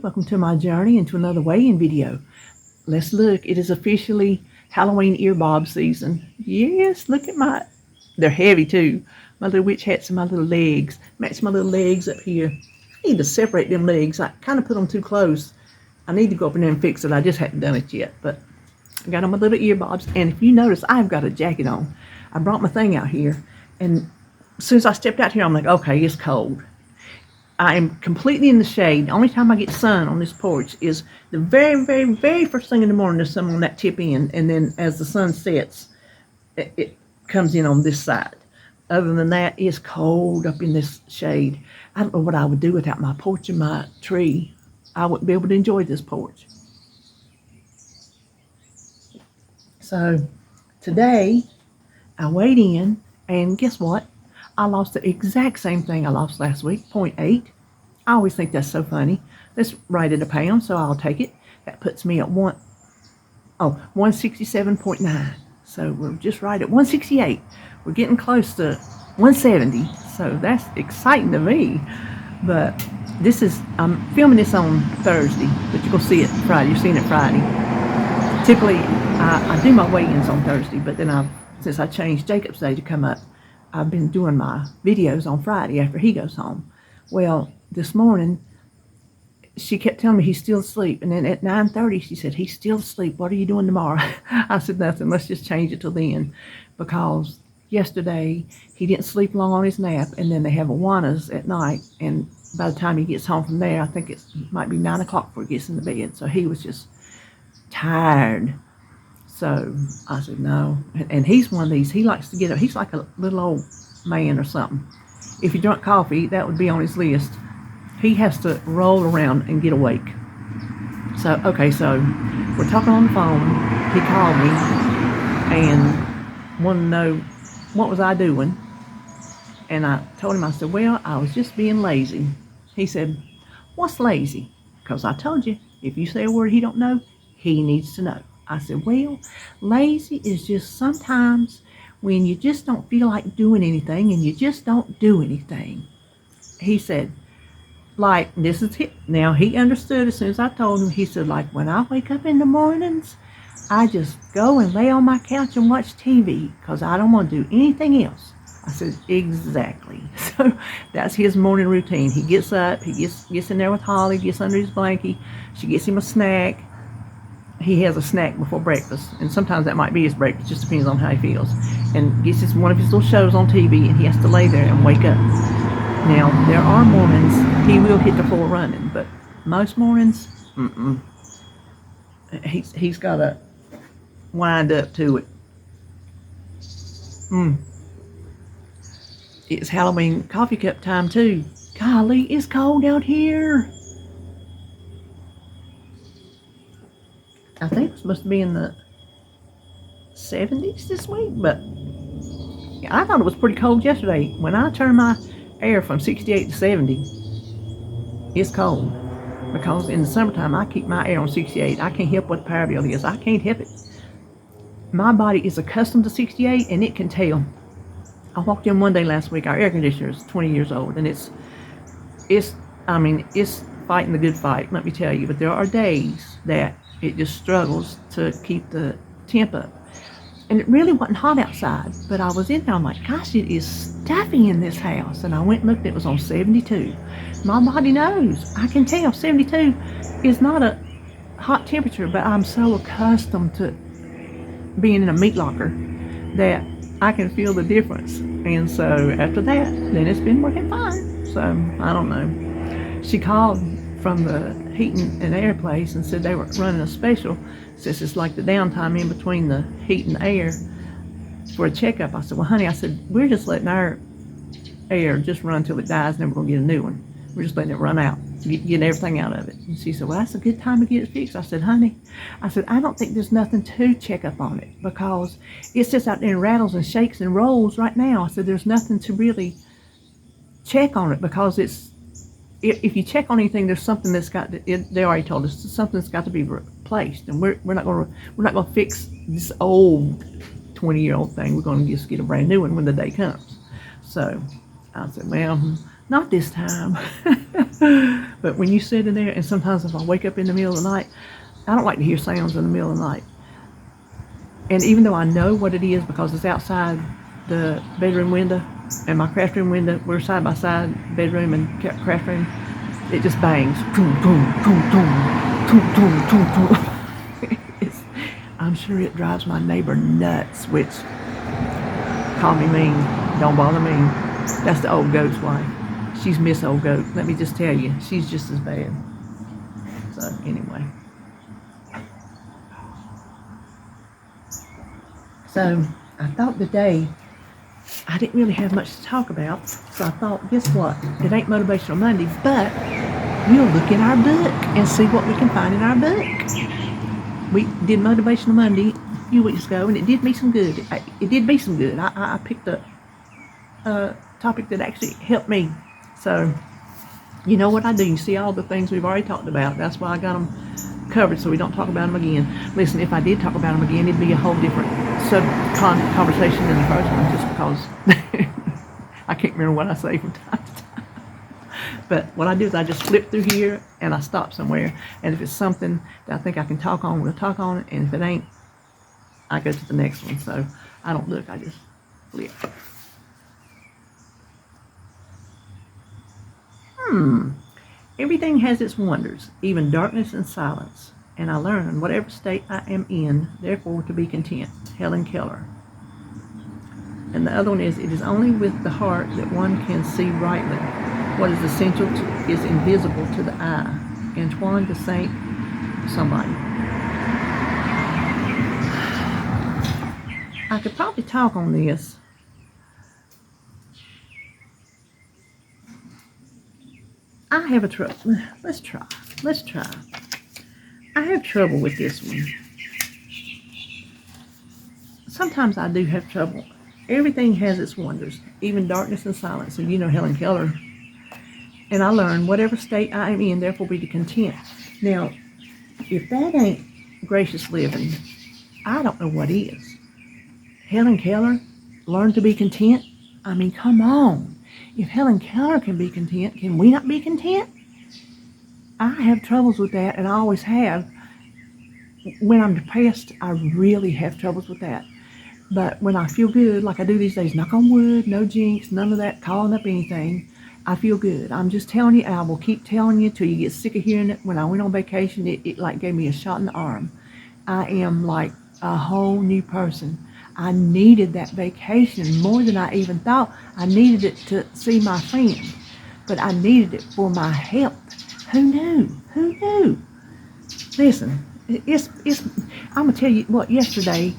welcome to my journey into another weigh-in video. Let's look, it is officially Halloween earbob season. Yes, look at they're heavy too. My little witch hats and my little legs. Match my little legs up here. I need to separate them legs. I kind of put them too close. I need to go up in there and fix it. I just haven't done it yet, but I got on my little earbobs, and if you notice, I've got a jacket on. I brought my thing out here, and as soon as I stepped out here, I'm like, okay, it's cold. I am completely in the shade. The only time I get sun on this porch is the very, very, very first thing in the morning. There's some on that tip end, and then as the sun sets, it comes in on this side. Other than that, it's cold up in this shade. I don't know what I would do without my porch and my tree. I wouldn't be able to enjoy this porch. So today, I weighed in, and guess what? I lost the exact same thing I lost last week, 0.8. I always think that's so funny. Let's write it a pound, so I'll take it. That puts me at 167.9. So we're just right at 168. We're getting close to 170. So that's exciting to me. But I'm filming this on Thursday, but you're going to see it Friday. You're seeing it Friday. Typically, I do my weigh-ins on Thursday, but then since I changed Jacob's day to come up, I've been doing my videos on Friday after he goes home. Well, this morning, she kept telling me he's still asleep. And then at 9:30, she said, he's still asleep. What are you doing tomorrow? I said, nothing. Let's just change it till then. Because yesterday, he didn't sleep long on his nap. And then they have Awanas at night. And by the time he gets home from there, I think it might be 9 o'clock before he gets in the bed. So he was just tired. So I said, no. And he's one of these, he likes to get up. He's like a little old man or something. If he drank coffee, that would be on his list. He has to roll around and get awake. So, okay, so we're talking on the phone. He called me and wanted to know what was I doing. And I told him, I said, well, I was just being lazy. He said, what's lazy? Because I told you, if you say a word he don't know, he needs to know. I said, well, lazy is just sometimes when you just don't feel like doing anything and you just don't do anything. He said, like, this is it. Now, he understood as soon as I told him. He said, like, when I wake up in the mornings, I just go and lay on my couch and watch TV because I don't want to do anything else. I said, exactly. So that's his morning routine. He gets up, he gets in there with Holly, gets under his blanket. She gets him a snack. He has a snack before breakfast, and sometimes that might be his breakfast, just depends on how he feels. And gets one of his little shows on TV, and he has to lay there and wake up. Now, there are mornings he will hit the floor running, but most mornings, he's got to wind up to it. It's Halloween coffee cup time too. Golly, it's cold out here. I think it's supposed to be in the 70s this week, but I thought it was pretty cold yesterday. When I turn my air from 68 to 70, it's cold. Because in the summertime, I keep my air on 68. I can't help what the power bill is. I can't help it. My body is accustomed to 68, and it can tell. I walked in one day last week. Our air conditioner is 20 years old, and it's fighting the good fight, let me tell you. But there are days that it just struggles to keep the temp up. And it really wasn't hot outside, but I was in there, I'm like, gosh, it is stuffy in this house. And I went and looked, it was on 72. My body knows, I can tell 72 is not a hot temperature, but I'm so accustomed to being in a meat locker that I can feel the difference. And so after that, then it's been working fine. So I don't know. She called from the heating and air place and said they were running a special since it's like the downtime in between the heat and air for a checkup. I said, well, honey, I said, we're just letting our air just run till it dies, and then we're going to get a new one. We're just letting it run out, getting everything out of it. And she said, well, that's a good time to get it fixed. I said, honey, I don't think there's nothing to check up on it because it's just out there and rattles and shakes and rolls right now. I said, there's nothing to really check on it because if you check on anything, there's something that's got to, they already told us something that's got to be replaced, and we're not going to fix this old 20-year-old thing. We're going to just get a brand new one when the day comes. So I said, well, Not this time. But when you sit in there, and sometimes if I wake up in the middle of the night, I don't like to hear sounds in the middle of the night. And even though I know what it is because it's outside the bedroom window and my craft room window, we're side by side, bedroom and craft room, it just bangs. Boom, boom, boom, boom, boom, boom, boom, boom. I'm sure it drives my neighbor nuts, which, call me mean, don't bother me. That's the old goat's wife. She's Miss Old Goat. Let me just tell you, she's just as bad. So anyway. So I thought today I didn't really have much to talk about. So I thought, guess what? It ain't Motivational Monday, but we'll look in our book and see what we can find in our book. We did Motivational Monday a few weeks ago, and it did me some good. It did me some good. I picked a topic that actually helped me. So, you know what I do. You see all the things we've already talked about. That's why I got them covered so we don't talk about them again. Listen, if I did talk about them again, it'd be a whole different conversation than the first one, just because I can't remember what I say from time to time. But what I do is I just flip through here and I stop somewhere. And if it's something that I think I can talk on, we'll talk on it. And if it ain't, I go to the next one. So I don't look, I just flip. Everything has its wonders, even darkness and silence. And I learn whatever state I am in, therefore to be content. Helen Keller. And the other one is, it is only with the heart that one can see rightly. What is essential is invisible to the eye. Antoine de Saint somebody. I could probably talk on this. I have a trouble. Let's try. I have trouble with this one. Sometimes I do have trouble. Everything has its wonders, even darkness and silence. So you know Helen Keller. And I learn whatever state I am in, therefore be content. Now, if that ain't gracious living, I don't know what is. Helen Keller, learn to be content. I mean, come on. If Helen Keller can be content, can we not be content? I have troubles with that, and I always have. When I'm depressed, I really have troubles with that. But when I feel good, like I do these days, knock on wood, no jinx, none of that calling up anything, I feel good. I'm just telling you, and I will keep telling you till you get sick of hearing it. When I went on vacation, it like gave me a shot in the arm. I am like a whole new person. I needed that vacation more than I even thought. I needed it to see my friends, but I needed it for my health. Who knew? Listen, I'm gonna tell you what. Yesterday,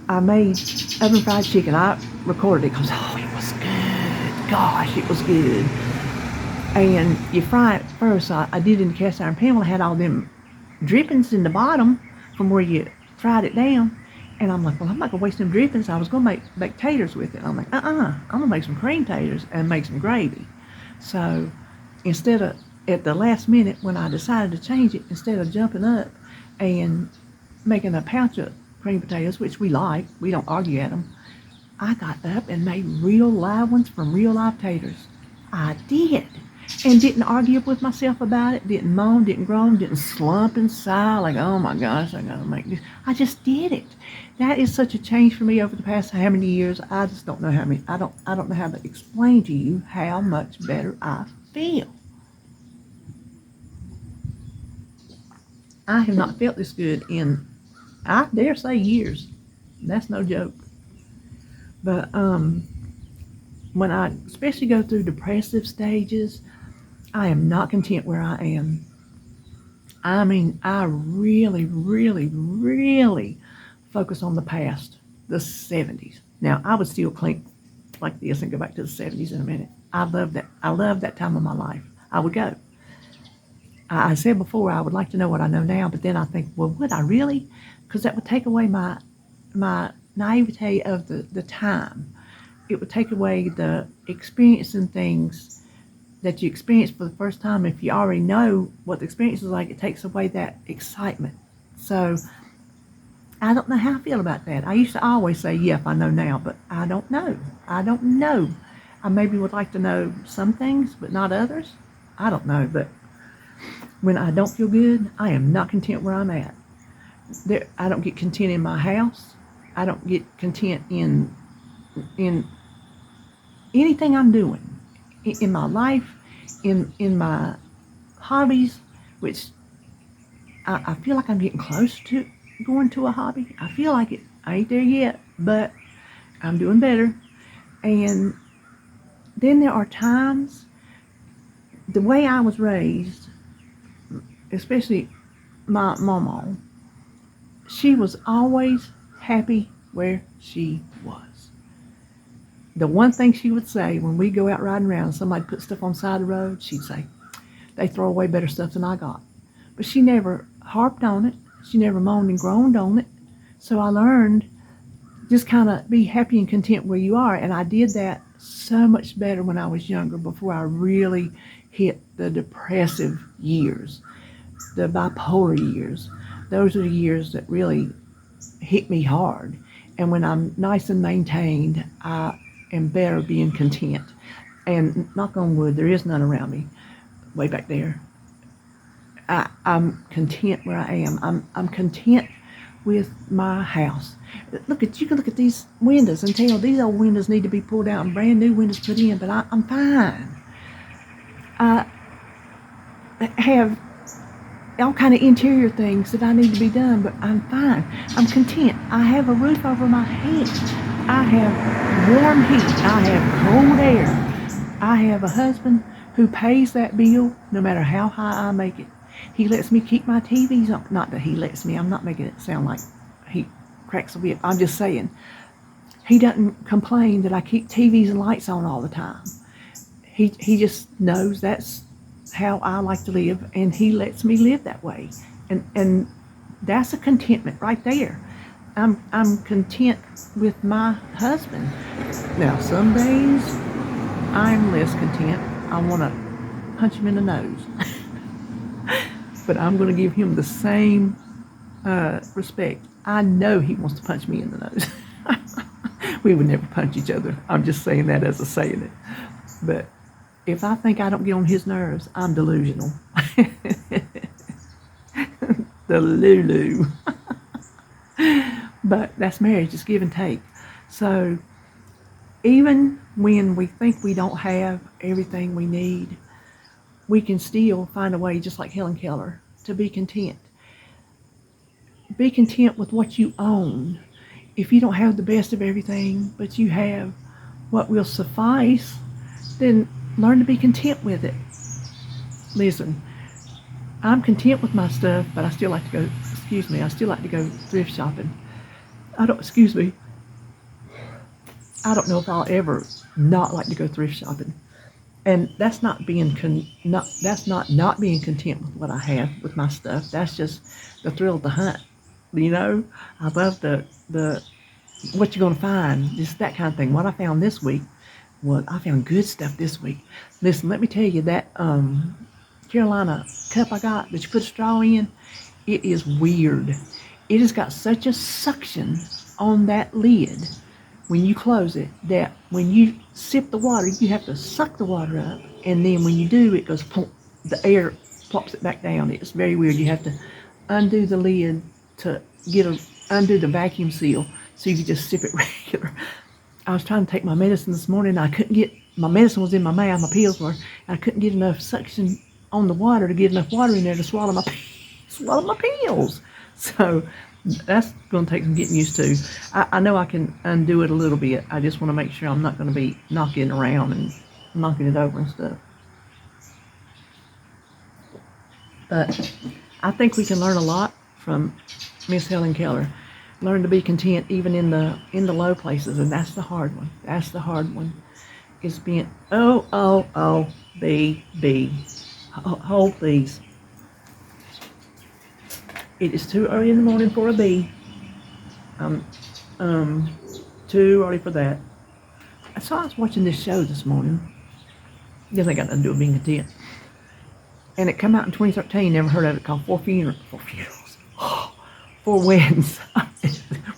I made oven fried chicken. I recorded it because it was good. Gosh, it was good. And you fry it first. I did it in the cast iron pan. I had all them drippings in the bottom from where you fried it down. And I'm like, well, I'm not gonna waste them drippings. I was gonna make taters with it. I'm like, I'm gonna make some cream taters and make some gravy. So instead of at the last minute when I decided to change it, instead of jumping up and making a pouch of cream potatoes, which we like, we don't argue at them, I got up and made real live ones from real live taters. I did. And didn't argue with myself about it, didn't moan, didn't groan, didn't slump and sigh like, oh my gosh, I gotta make this. I just did it. That is such a change for me over the past how many years. I just don't know how many. I don't know how to explain to you how much better I feel. I have not felt this good in, I dare say, years. That's no joke. But when I especially go through depressive stages, I am not content where I am. I mean, I really focus on the past, the 70s. Now, I would still clink like this and go back to the 70s in a minute. I love that. I love that time of my life. I would go. I said before I would like to know what I know now, but then I think, well, would I really? Because that would take away my naivete of the time. It would take away the experiencing things that you experience for the first time. If you already know what the experience is like, it takes away that excitement. So I don't know how I feel about that. I used to always say, yeah, if I know now, but I don't know. I maybe would like to know some things, but not others. I don't know, but when I don't feel good, I am not content where I'm at. I don't get content in my house. I don't get content in anything I'm doing, in my life, in my hobbies, which I feel like I'm getting close to going to a hobby. I feel like it. I ain't there yet, but I'm doing better. And then there are times, the way I was raised, especially my mama, she was always happy where she was. The one thing she would say when we go out riding around, somebody put stuff on the side of the road, she'd say, they throw away better stuff than I got. But she never harped on it. She never moaned and groaned on it. So I learned just kind of be happy and content where you are. And I did that so much better when I was younger, before I really hit the depressive years, the bipolar years. Those are the years that really hit me hard. And when I'm nice and maintained, I am better being content. And knock on wood, there is none around me, way back there. I'm content where I am. I'm content with my house. You can look at these windows and tell these old windows need to be pulled out and brand new windows put in, but I'm fine. I have all kind of interior things that I need to be done, but I'm fine. I'm content. I have a roof over my head. I have warm heat. I have cold air. I have a husband who pays that bill no matter how high I make it. He lets me keep my TVs on. Not that he lets me. I'm not making it sound like he cracks a whip. I'm just saying he doesn't complain that I keep TVs and lights on all the time. He just knows that's how I like to live, and he lets me live that way. And that's a contentment right there. I'm content with my husband. Now some days I'm less content. I want to punch him in the nose. But I'm going to give him the same respect. I know he wants to punch me in the nose. We would never punch each other. I'm just saying that as a saying it. But if I think I don't get on his nerves, I'm delusional. The Lulu. But that's marriage, it's give and take. So even when we think we don't have everything we need, we can still find a way, just like Helen Keller, to be content. Be content with what you own. If you don't have the best of everything, but you have what will suffice, then learn to be content with it. Listen, I'm content with my stuff, but I still like to go thrift shopping. I don't know if I'll ever not like to go thrift shopping. And that's not being not being content with what I have with my stuff. That's just the thrill of the hunt. You know, I love the what you're gonna find, just that kind of thing. What I found this week was I found good stuff this week. Listen, let me tell you that Carolina cup I got that you put a straw in, it is weird. It has got such a suction on that lid when you close it, that when you sip the water, you have to suck the water up, and then when you do, it goes plump, the air plops it back down. It's very weird. You have to undo the lid to undo the vacuum seal so you can just sip it regular. I was trying to take my medicine this morning, and I couldn't get, my medicine was in my mouth, my pills were, and I couldn't get enough suction on the water to get enough water in there to swallow my pills. So that's going to take some getting used to. I know I can undo it a little bit. I just want to make sure I'm not going to be knocking around and knocking it over and stuff. But I think we can learn a lot from Miss Helen Keller. Learn to be content even in the low places, and that's the hard one. That's the hard one. Is being be. Hold please. It is too early in the morning for a bee. Too early for that. So I was watching this show this morning. Guess I got nothing to do with being content. And it came out in 2013. Never heard of it. Called Four Funerals. Four Weddings.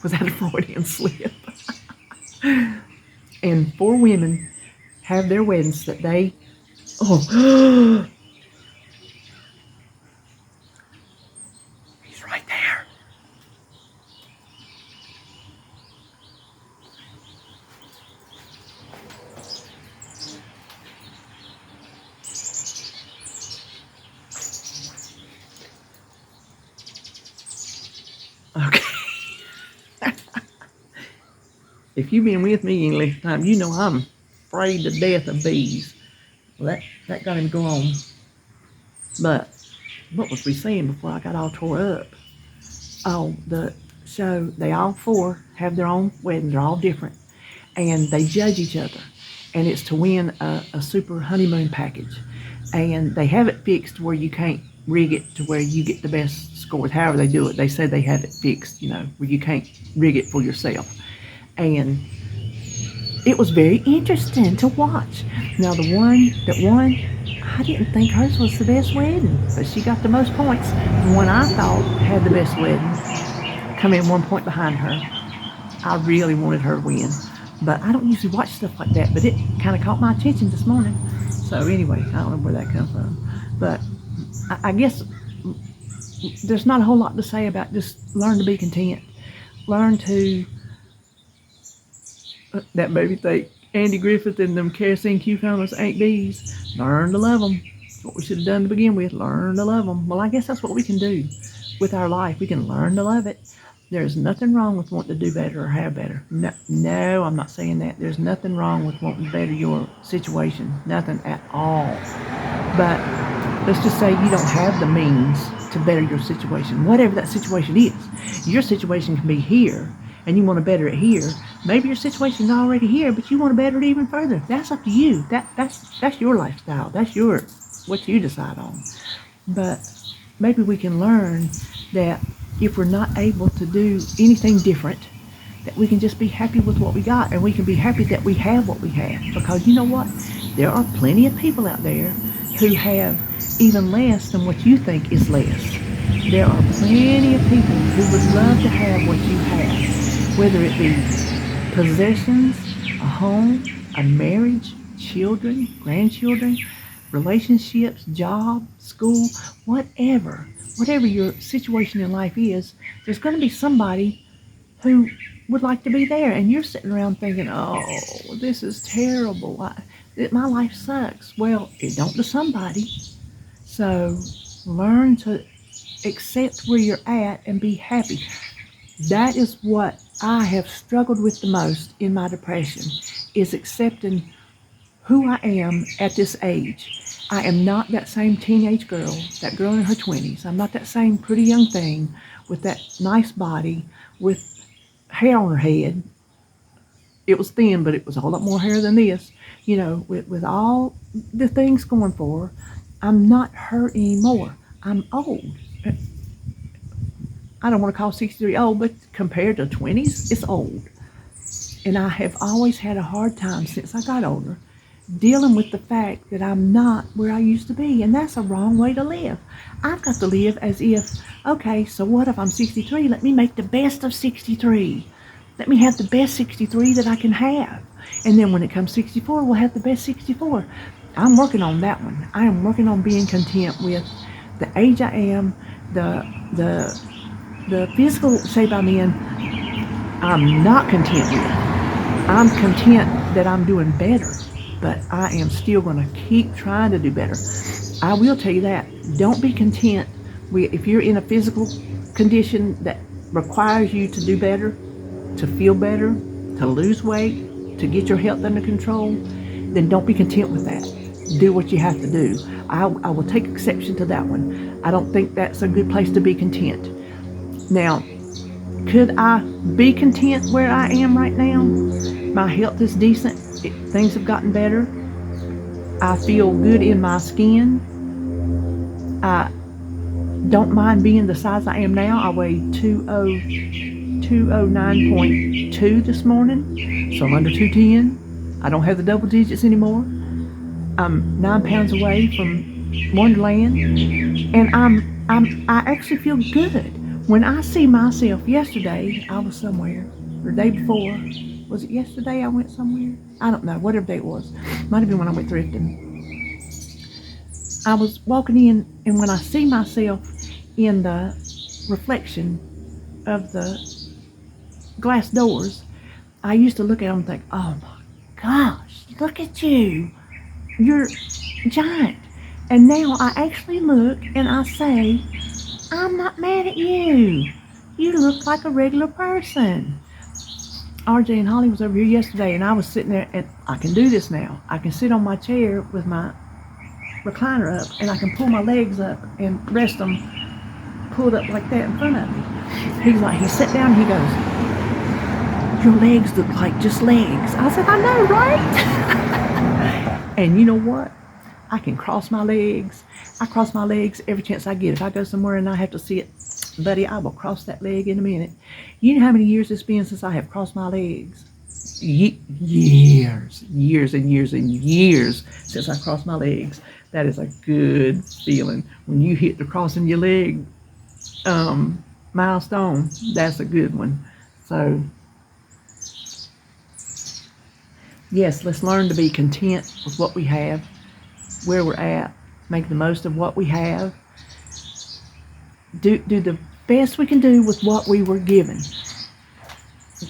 Was that a Freudian slip? And four women have their weddings that they, oh, he's right there. Okay. If you've been with me any length of time, you know I'm afraid to death of bees. Well, that got him going. But what was we saying before I got all tore up? Oh, so they all four have their own weddings. They're all different, and they judge each other, and it's to win a super honeymoon package. And they have it fixed where you can't rig it to where you get the best scores. However they do it, they say they have it fixed, where you can't rig it for yourself. And it was very interesting to watch. Now the one that won, I didn't think hers was the best wedding, but she got the most points. The one I thought had the best wedding come in 1 point behind her. I really wanted her to win, but I don't usually watch stuff like that, but it kind of caught my attention this morning. So anyway, I don't know where that comes from, but I guess there's not a whole lot to say about just learn to be content. Learn to, that baby think Andy Griffith and them kerosene cucumbers ain't bees. Learn to love them. That's what we should have done to begin with. Learn to love them. Well, I guess that's what we can do with our life. We can learn to love it. There's nothing wrong with wanting to do better or have better. No, I'm not saying that. There's nothing wrong with wanting to better your situation. Nothing at all. But let's just say you don't have the means to better your situation, whatever that situation is. Your situation can be here, and you want to better it here. Maybe your situation's already here, but you want to better it even further. That's up to you. That's your lifestyle. That's what you decide on. But maybe we can learn that if we're not able to do anything different, that we can just be happy with what we got, and we can be happy that we have what we have. Because you know what? There are plenty of people out there who have even less than what you think is less. There are plenty of people who would love to have what you have, whether it be possessions, a home, a marriage, children, grandchildren, relationships, job, school, whatever your situation in life is, there's going to be somebody who would like to be there, and you're sitting around thinking, oh, this is terrible. My life sucks. Well, it don't to somebody. So learn to accept where you're at and be happy. That is what I have struggled with the most in my depression, is accepting who I am at this age. I am not that same teenage girl, that girl in her 20s. I'm not that same pretty young thing with that nice body, with hair on her head. It was thin, but it was a whole lot more hair than this. With all the things going for her, I'm not her anymore. I'm old. I don't want to call 63 old, but compared to 20s, it's old. And I have always had a hard time since I got older dealing with the fact that I'm not where I used to be, and that's a wrong way to live. I've got to live as if, okay, so what if I'm 63? Let me make the best of 63. Let me have the best 63 that I can have. And then when it comes 64, we'll have the best 64. I'm working on that one. I am working on being content with the age I am, the physical shape I'm in. I'm not content with. I'm content that I'm doing better, but I am still going to keep trying to do better. I will tell you that. Don't be content if you're in a physical condition that requires you to do better, to feel better, to lose weight, to get your health under control, then don't be content with that. Do what you have to do. I will take exception to that one. I don't think that's a good place to be content. Now, could I be content where I am right now? My health is decent. Things have gotten better. I feel good in my skin. I don't mind being the size I am now. I weighed 209.2 this morning, so I'm under 210. I don't have the double digits anymore. I'm 9 pounds away from Wonderland, and I actually feel good. When I see myself, yesterday I was somewhere, or the day before, Was it yesterday I went somewhere? I don't know, whatever day it was. Might have been when I went thrifting. I was walking in, and when I see myself in the reflection of the glass doors, I used to look at them and think, oh my gosh, look at you. You're giant. And now I actually look and I say, I'm not mad at you. You look like a regular person. RJ and Holly was over here yesterday, and I was sitting there, and I can do this now. I can sit on my chair with my recliner up, and I can pull my legs up and rest them pulled up like that in front of me. He sat down and he goes, your legs look like just legs. I said, I know, right? And you know what? I can cross my legs. I cross my legs every chance I get. If I go somewhere and I have to see it, buddy, I will cross that leg in a minute. You know how many years it's been since I have crossed my legs? Years and years since I crossed my legs. That is a good feeling. When you hit the crossing your leg milestone, that's a good one. So, yes, let's learn to be content with what we have, where we're at, make the most of what we have, do the best we can do with what we were given.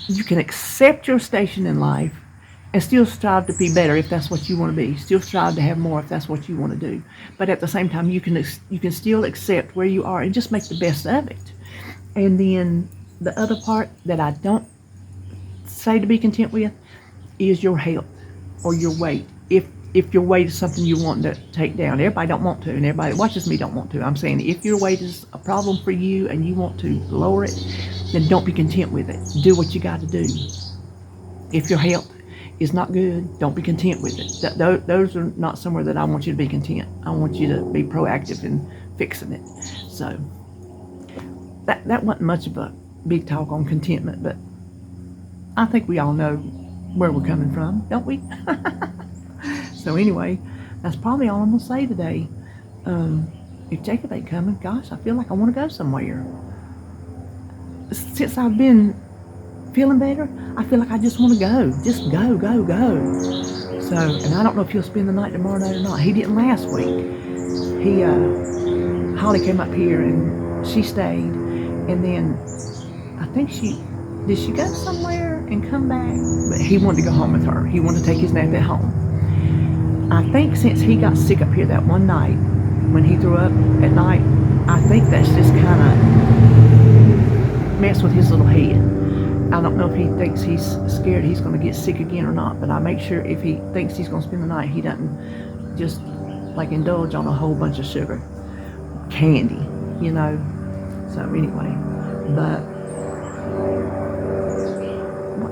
You can accept your station in life and still strive to be better if that's what you want to be. Still strive to have more if that's what you want to do. But at the same time, you can still accept where you are and just make the best of it. And then the other part that I don't say to be content with is your health or your weight. If your weight is something you want to take down, everybody don't want to, and everybody that watches me don't want to. I'm saying if your weight is a problem for you and you want to lower it, then don't be content with it. Do what you got to do. If your health is not good, don't be content with it. Those are not somewhere that I want you to be content. I want you to be proactive in fixing it. So that wasn't much of a big talk on contentment, but I think we all know where we're coming from, don't we? So anyway, that's probably all I'm going to say today. If Jacob ain't coming, gosh, I feel like I want to go somewhere. Since I've been feeling better, I feel like I just want to go. Just go. So, and I don't know if he'll spend the night tomorrow night or not. He didn't last week. Holly came up here and she stayed. And then I think did she go somewhere and come back? But he wanted to go home with her. He wanted to take his nap at home. I think since he got sick up here that one night, when he threw up at night, I think that's just kind of messed with his little head. I don't know if he thinks he's scared he's going to get sick again or not, but I make sure if he thinks he's going to spend the night, he doesn't just like indulge on a whole bunch of sugar candy, you know. So anyway, but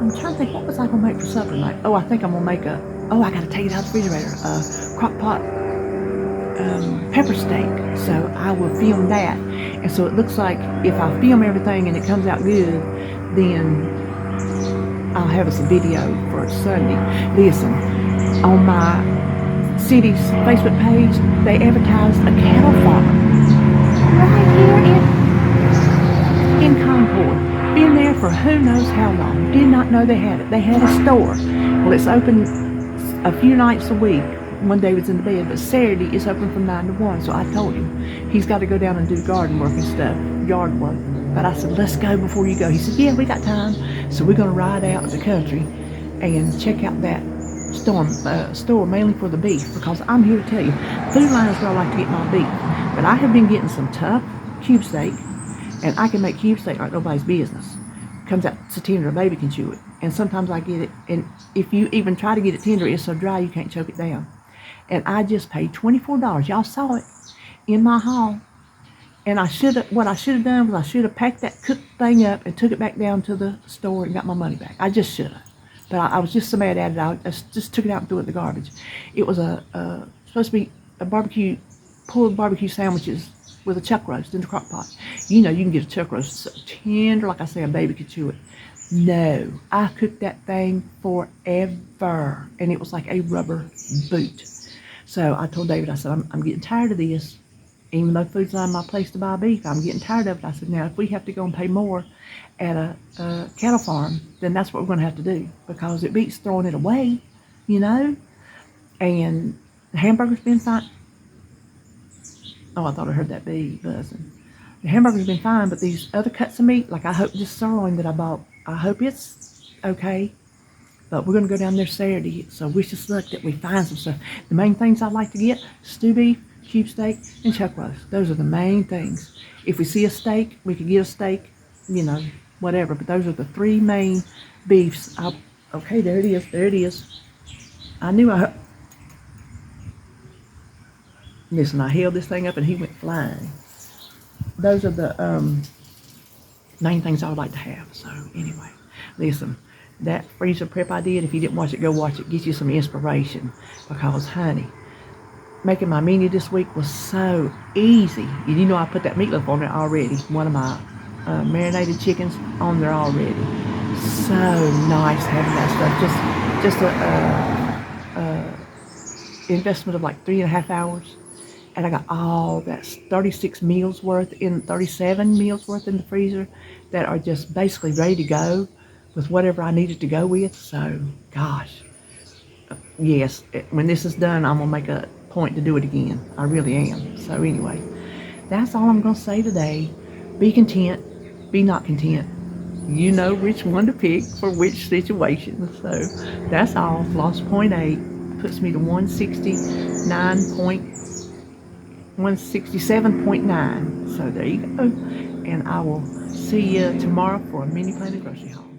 I'm trying to think, what was I going to make for supper tonight? Oh, I think I'm going to make I got to take it out of the refrigerator, crock pot pepper steak. So I will film that. And so it looks like if I film everything and it comes out good, then I'll have us a video for Sunday. Listen, on my city's Facebook page, they advertised a cattle farm right here in Concord. Been there for who knows how long. Did not know they had it. They had a store. Well, it's open a few nights a week. One day was in the bed, but Saturday it's open from 9 to 1. So I told him he's got to go down and do garden work and stuff, yard work. But I said, let's go before you go. He said, yeah, we got time. So we're going to ride out in the country and check out that store mainly for the beef, because I'm here to tell you, Food Line is where I like to get my beef. But I have been getting some tough cube steak, and I can make cube steak like nobody's business. Comes out so tender a baby can chew it. And sometimes I get it, and if you even try to get it tender, it's so dry you can't choke it down. And I just paid $24. Y'all saw it in my haul. And what I should have done was I should have packed that cooked thing up and took it back down to the store and got my money back. I just should have. But I was just so mad at it, I just took it out and threw it in the garbage. It was supposed to be a pulled barbecue sandwiches with a chuck roast in the crock pot. You know, you can get a chuck roast so tender, like I say, a baby could chew it. No, I cooked that thing forever, and it was like a rubber boot. So I told David, I said, I'm getting tired of this. even though food's not my place to buy beef, I'm getting tired of it. I said, now if we have to go and pay more at a cattle farm, then that's what we're going to have to do, because it beats throwing it away, you know. And the hamburger's been fine. Oh, I thought I heard that bee buzzing. The hamburger's been fine, but these other cuts of meat, like I hope this sirloin that I bought, I hope it's okay. But we're going to go down there Saturday, so wish us luck that we find some stuff. The main things I like to get: stew beef, cube steak, and chuck roast. Those are the main things. If we see a steak, we could get a steak, you know, whatever. But those are the three main beefs. Okay, there it is. There it is. I knew I... Listen, I held this thing up and he went flying. Those are the main things I would like to have. So anyway, listen, that freezer prep I did, if you didn't watch it, go watch it. Get you some inspiration, because honey, making my menu this week was so easy. You know, I put that meatloaf on there already. One of my marinated chickens on there already. So nice having that stuff. Just a investment of like 3.5 hours. And I got all that 36 meals worth in 37 meals worth in the freezer that are just basically ready to go with whatever I needed to go with. So, gosh, yes, when this is done, I'm going to make a point to do it again. I really am. So anyway, that's all I'm going to say today. Be content. Be not content. You know which one to pick for which situation. So that's all. Lost 0.8 puts me to 167.9. So there you go. And I will see you tomorrow for a mini planet grocery haul.